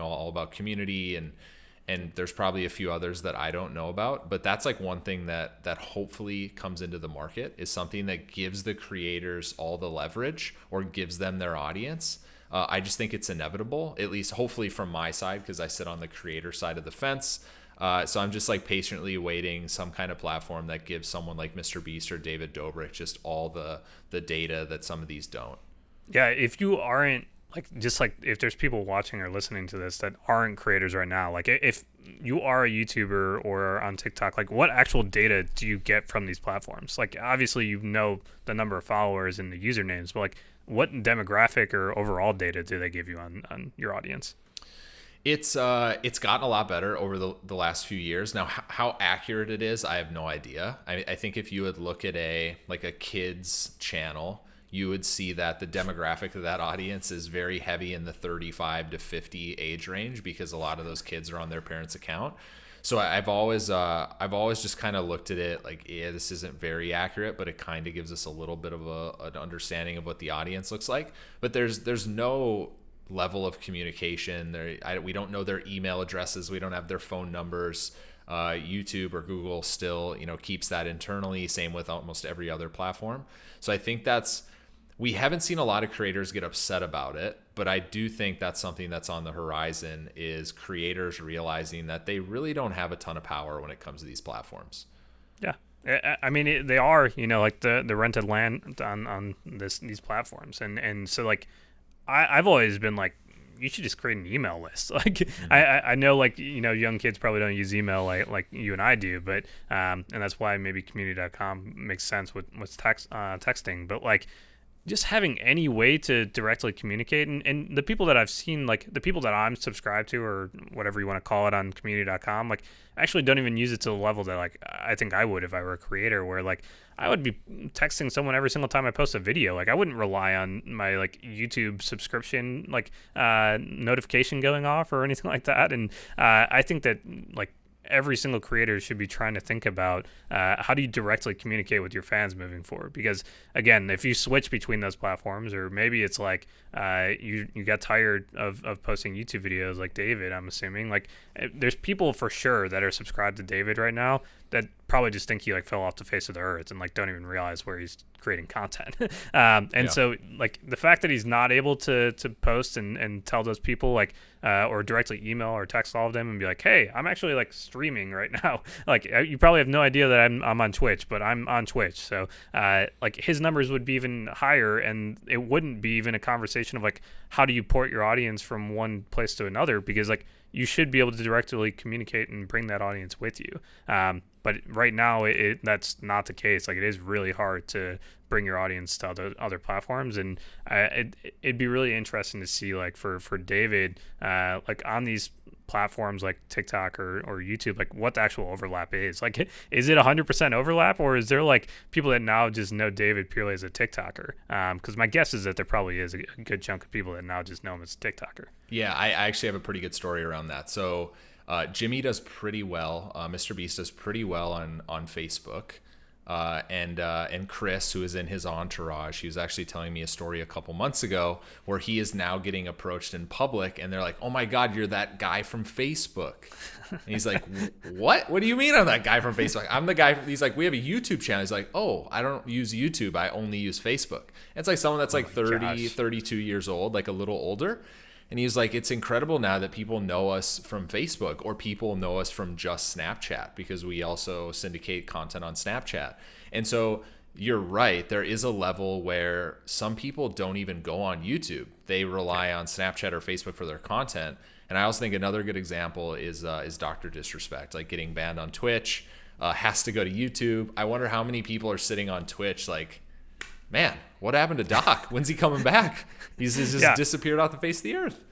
Speaker 1: all about community, and there's probably a few others that I don't know about, but that's like one thing that hopefully comes into the market, is something that gives the creators all the leverage or gives them their audience. I just think it's inevitable, at least hopefully from my side, because I sit on the creator side of the fence. So I'm just like patiently waiting some kind of platform that gives someone like MrBeast or David Dobrik just all the data that some of these don't.
Speaker 2: Yeah, if you aren't if there's people watching or listening to this that aren't creators right now, like if you are a YouTuber or on TikTok, like what actual data do you get from these platforms? Like obviously the number of followers and the usernames, but like what demographic or overall data do they give you on your audience?
Speaker 1: It's gotten a lot better over the last few years. Now, how accurate it is, I have no idea. I think if you would look at a kids channel, you would see that the demographic of that audience is very heavy in the 35 to 50 age range, because a lot of those kids are on their parents' account. So I've always just kind of looked at it like, yeah, this isn't very accurate, but it kind of gives us a little bit of an understanding of what the audience looks like. But there's no level of communication there. We don't know their email addresses. We don't have their phone numbers. YouTube or Google still, keeps that internally. Same with almost every other platform. So I think we haven't seen a lot of creators get upset about it, but I do think that's something that's on the horizon, is creators realizing that they really don't have a ton of power when it comes to these platforms.
Speaker 2: Yeah. I mean, they are, like the rented land on these platforms. And so like, I've always been like, you should just create an email list. Like, I know, like, young kids probably don't use email like you and I do, but and that's why maybe community.com makes sense with texting. But like, just having any way to directly communicate, and the people that I've seen, like the people that I'm subscribed to, or whatever you want to call it, on community.com, like actually don't even use it to the level that like I think I would if I were a creator, where like I would be texting someone every single time I post a video. Like I wouldn't rely on my like YouTube subscription notification going off or anything like that. And I think that like every single creator should be trying to think about how do you directly communicate with your fans moving forward, because again, if you switch between those platforms, or maybe it's like you got tired of posting YouTube videos like David, I'm assuming, like there's people for sure that are subscribed to David right now that probably just think he like fell off the face of the earth and like don't even realize where he's creating content. So like the fact that he's not able to post and tell those people like or directly email or text all of them and be like, hey, I'm actually like streaming right now. Like you probably have no idea that I'm on Twitch, but I'm on Twitch. So like his numbers would be even higher, and it wouldn't be even a conversation of like, how do you port your audience from one place to another? Because like you should be able to directly communicate and bring that audience with you. But right now, that's not the case. Like it is really hard to bring your audience to other platforms, and it'd be really interesting to see like for David, like on these platforms like TikTok or YouTube, like what the actual overlap is. Like, is it 100% overlap, or is there like people that now just know David purely as a TikToker? Because my guess is that there probably is a good chunk of people that now just know him as a TikToker.
Speaker 1: Yeah, I actually have a pretty good story around that. So Jimmy does pretty well. MrBeast does pretty well on Facebook. And Chris, who is in his entourage, he was actually telling me a story a couple months ago where he is now getting approached in public, and they're like, "Oh my God, you're that guy from Facebook." And he's like, "What? What do you mean I'm that guy from Facebook? I'm the guy." He's like, "We have a YouTube channel." He's like, "Oh, I don't use YouTube. I only use Facebook." And it's like someone that's like 30, 32 years old, like a little older. And he's like, it's incredible now that people know us from Facebook, or people know us from just Snapchat, because we also syndicate content on Snapchat. And so you're right. There is a level where some people don't even go on YouTube. They rely on Snapchat or Facebook for their content. And I also think another good example is Dr. Disrespect, like getting banned on Twitch, has to go to YouTube. I wonder how many people are sitting on Twitch like, man, what happened to Doc? When's he coming back? He's just disappeared off the face of the earth.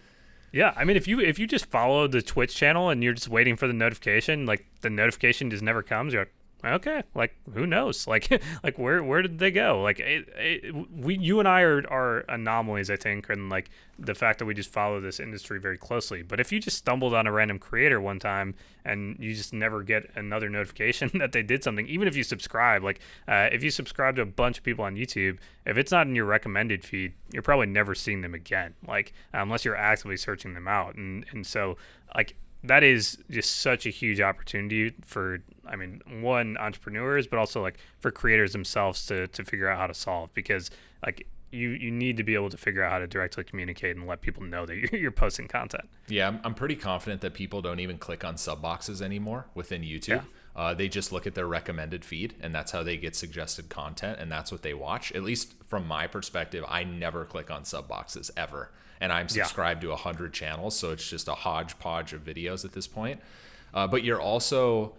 Speaker 2: Yeah, I mean, if you just follow the Twitch channel and you're just waiting for the notification, like the notification just never comes, you're like, okay, like who knows? Like like where did they go? Like you and I are anomalies, I think, and like the fact that we just follow this industry very closely. But if you just stumbled on a random creator one time and you just never get another notification that they did something, even if you subscribe, like if you subscribe to a bunch of people on YouTube, if it's not in your recommended feed, you're probably never seeing them again, like unless you're actively searching them out. And so like that is just such a huge opportunity for, I mean, one, entrepreneurs, but also like for creators themselves to figure out how to solve, because like you need to be able to figure out how to directly communicate and let people know that you're posting content.
Speaker 1: Yeah, I'm pretty confident that people don't even click on sub boxes anymore within YouTube. Yeah. They just look at their recommended feed, and that's how they get suggested content, and that's what they watch. At least from my perspective, I never click on sub boxes ever. And I'm subscribed to 100 channels, so it's just a hodgepodge of videos at this point. But you're also,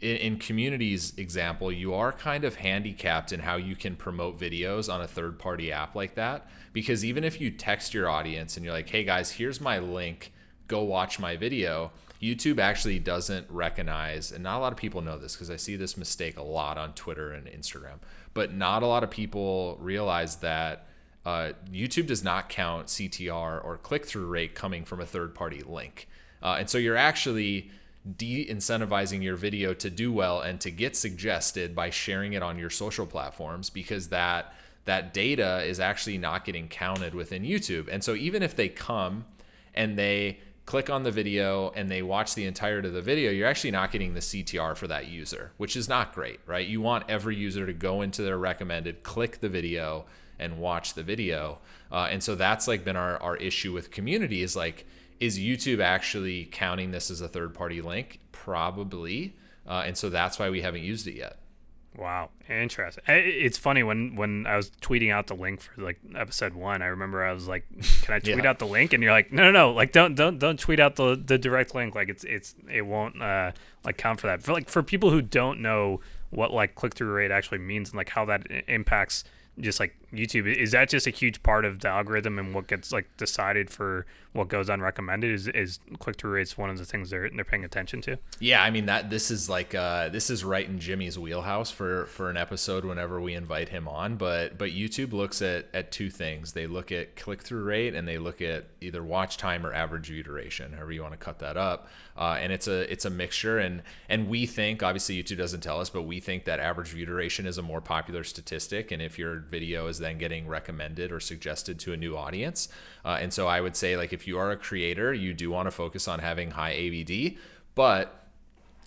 Speaker 1: in Community's example, you are kind of handicapped in how you can promote videos on a third-party app like that. Because even if you text your audience and you're like, hey guys, here's my link, go watch my video, YouTube actually doesn't recognize, and not a lot of people know this because I see this mistake a lot on Twitter and Instagram, but not a lot of people realize that YouTube does not count CTR or click-through rate coming from a third-party link. And so you're actually de-incentivizing your video to do well and to get suggested by sharing it on your social platforms, because that data is actually not getting counted within YouTube. And so even if they come and they click on the video and they watch the entirety of the video, you're actually not getting the CTR for that user, which is not great, right? You want every user to go into their recommended, click the video, and watch the video. And so that's like been our issue with Community, is like, is YouTube actually counting this as a third-party link? Probably. And so that's why we haven't used it yet.
Speaker 2: Wow, interesting. It's funny when I was tweeting out the link for like episode 1. I remember I was like, "Can I tweet out the link?" And you're like, "No, like don't tweet out the direct link. Like it won't like count for that." For people who don't know what like click-through rate actually means and like how that impacts just like YouTube, is that just a huge part of the algorithm and what gets like decided for what goes unrecommended? Is click-through rates one of the things they're paying attention to?
Speaker 1: Yeah, I mean this is like this is right in Jimmy's wheelhouse for an episode whenever we invite him on. But YouTube looks at two things. They look at click-through rate and they look at either watch time or average view duration, however you want to cut that up. And it's a mixture. And we think, obviously YouTube doesn't tell us, but we think that average view duration is a more popular statistic. And if your video is then getting recommended or suggested to a new audience, and so I would say, like, if you are a creator, you do want to focus on having high AVD, but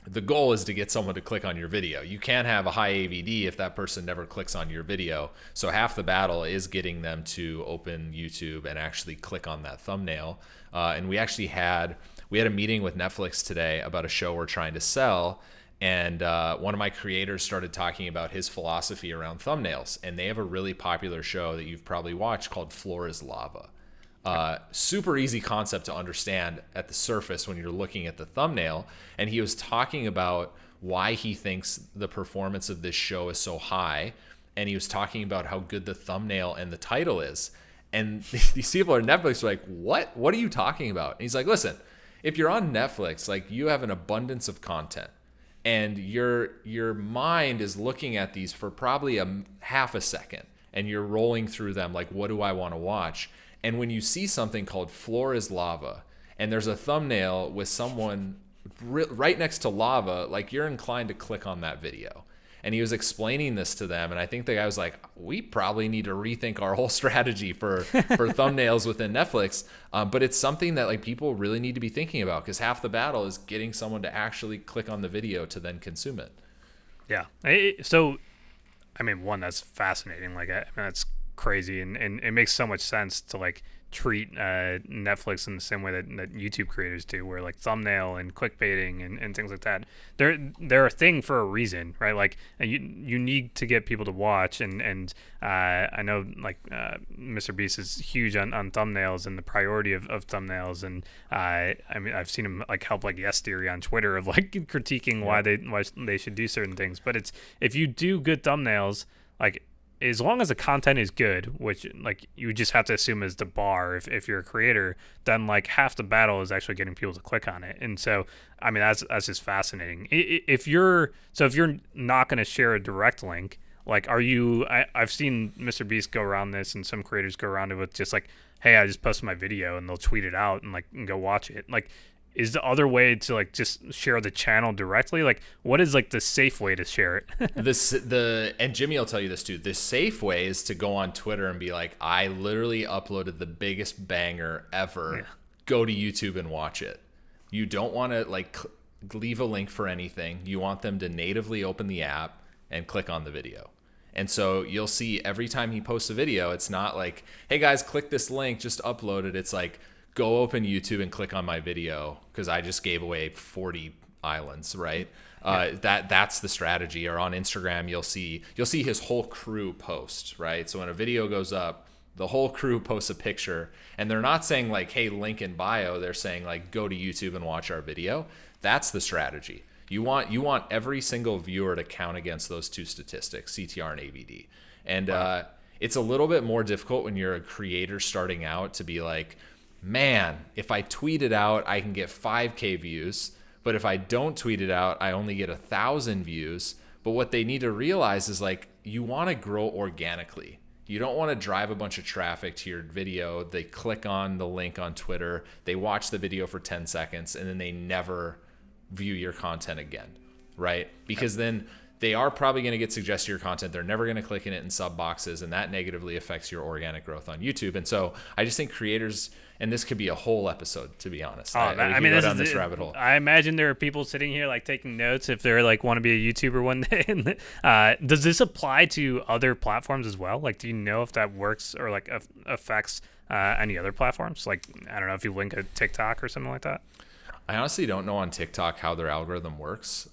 Speaker 1: the goal is to get someone to click on your video. You can't have a high AVD if that person never clicks on your video. So half the battle is getting them to open YouTube and actually click on that thumbnail. And we actually had a meeting with Netflix today about a show we're trying to sell. And one of my creators started talking about his philosophy around thumbnails. And they have a really popular show that you've probably watched called Floor is Lava. Super easy concept to understand at the surface when you're looking at the thumbnail. And he was talking about why he thinks the performance of this show is so high. And he was talking about how good the thumbnail and the title is. And these people at Netflix were like, what? What are you talking about? And he's like, listen, if you're on Netflix, like, you have an abundance of content. And your mind is looking at these for probably half a second. And you're rolling through them like, what do I want to watch? And when you see something called Floor is Lava, and there's a thumbnail with someone right next to lava, like, you're inclined to click on that video. And he was explaining this to them, and I think the guy was like, we probably need to rethink our whole strategy for thumbnails within Netflix. But it's something that, like, people really need to be thinking about, because half the battle is getting someone to actually click on the video to then consume it.
Speaker 2: Yeah. So, I mean, one, that's fascinating. Like, I mean, that's crazy, and it makes so much sense to like treat Netflix in the same way that YouTube creators do, where like thumbnail and clickbaiting and things like that, they're a thing for a reason, right? Like, you need to get people to watch, and I know like MrBeast is huge on thumbnails and the priority of thumbnails, and I mean, I've seen him like help like Yes Theory on Twitter of like critiquing why they should do certain things. But it's, if you do good thumbnails, like, as long as the content is good, which like you just have to assume is the bar. If you're a creator, then like half the battle is actually getting people to click on it. And so, I mean, that's just fascinating. If you're not going to share a direct link, like, are you? I've seen MrBeast go around this, and some creators go around it with just like, hey, I just posted my video, and they'll tweet it out and like and go watch it. Like, is the other way to like just share the channel directly? Like, what is like the safe way to share it?
Speaker 1: And Jimmy will tell you this too. The safe way is to go on Twitter and be like, I literally uploaded the biggest banger ever. Yeah. Go to YouTube and watch it. You don't want to like leave a link for anything. You want them to natively open the app and click on the video. And so you'll see every time he posts a video, it's not like, hey guys, click this link, just upload it. It's like, go open YouTube and click on my video because I just gave away 40 islands, right? That's the strategy. Or on Instagram, you'll see his whole crew post, right? So when a video goes up, the whole crew posts a picture, and they're not saying like, hey, link in bio. They're saying like, go to YouTube and watch our video. That's the strategy. You want every single viewer to count against those two statistics, CTR and AVD. And wow. It's a little bit more difficult when you're a creator starting out to be like, man, if I tweet it out, I can get 5K views. But if I don't tweet it out, I only get 1,000 views. But what they need to realize is like, you want to grow organically. You don't want to drive a bunch of traffic to your video. They click on the link on Twitter. They watch the video for 10 seconds and then they never view your content again, right? Because then they are probably going to get suggested your content. They're never going to click in it in sub boxes, and that negatively affects your organic growth on YouTube. And so I just think creators, and this could be a whole episode, to be honest.
Speaker 2: I mean,
Speaker 1: this rabbit hole.
Speaker 2: I imagine there are people sitting here like taking notes if they're like want to be a YouTuber one day. Does this apply to other platforms as well? Like, do you know if that works or like affects any other platforms? Like, I don't know if you link a TikTok or something like that.
Speaker 1: I honestly don't know on TikTok how their algorithm works.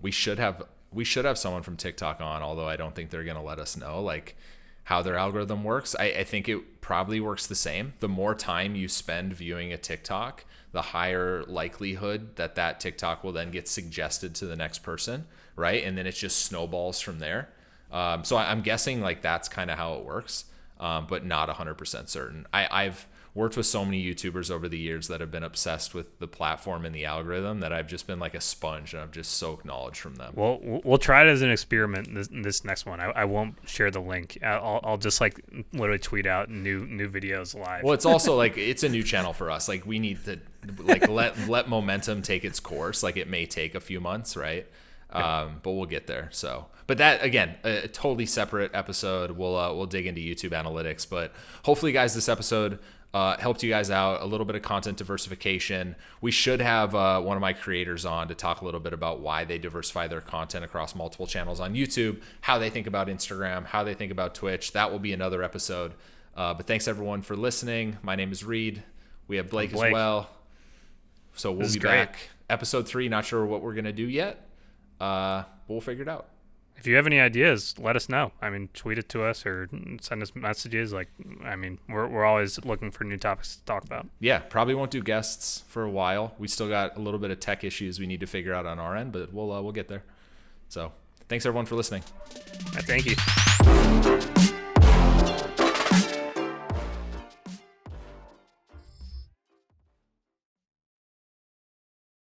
Speaker 1: We should have someone from TikTok on, although I don't think they're going to let us know like how their algorithm works. I think it probably works the same. The more time you spend viewing a TikTok, the higher likelihood that TikTok will then get suggested to the next person, right? And then it just snowballs from there. So I'm guessing like that's kind of how it works, but not 100% certain. I've worked with so many YouTubers over the years that have been obsessed with the platform and the algorithm that I've just been like a sponge, and I've just soaked knowledge from them.
Speaker 2: Well, we'll try it as an experiment. This next one, I won't share the link. I'll just like literally tweet out new videos live.
Speaker 1: Well, it's also like it's a new channel for us. Like we need to like let momentum take its course. Like it may take a few months, right? But we'll get there. So, but that again, a totally separate episode. We'll dig into YouTube analytics. But hopefully, guys, this episode helped you guys out. A little bit of content diversification. We should have one of my creators on to talk a little bit about why they diversify their content across multiple channels on YouTube, how they think about Instagram, how they think about Twitch. That will be another episode. But thanks everyone for listening. My name is Reed. We have Blake as well. So we'll be back. Episode 3. Not sure what we're gonna do yet. But we'll figure it out.
Speaker 2: If you have any ideas, let us know. I mean, tweet it to us or send us messages. Like, I mean, we're always looking for new topics to talk about.
Speaker 1: Yeah, probably won't do guests for a while. We still got a little bit of tech issues we need to figure out on our end, but we'll get there. So, thanks everyone for listening.
Speaker 2: Thank you.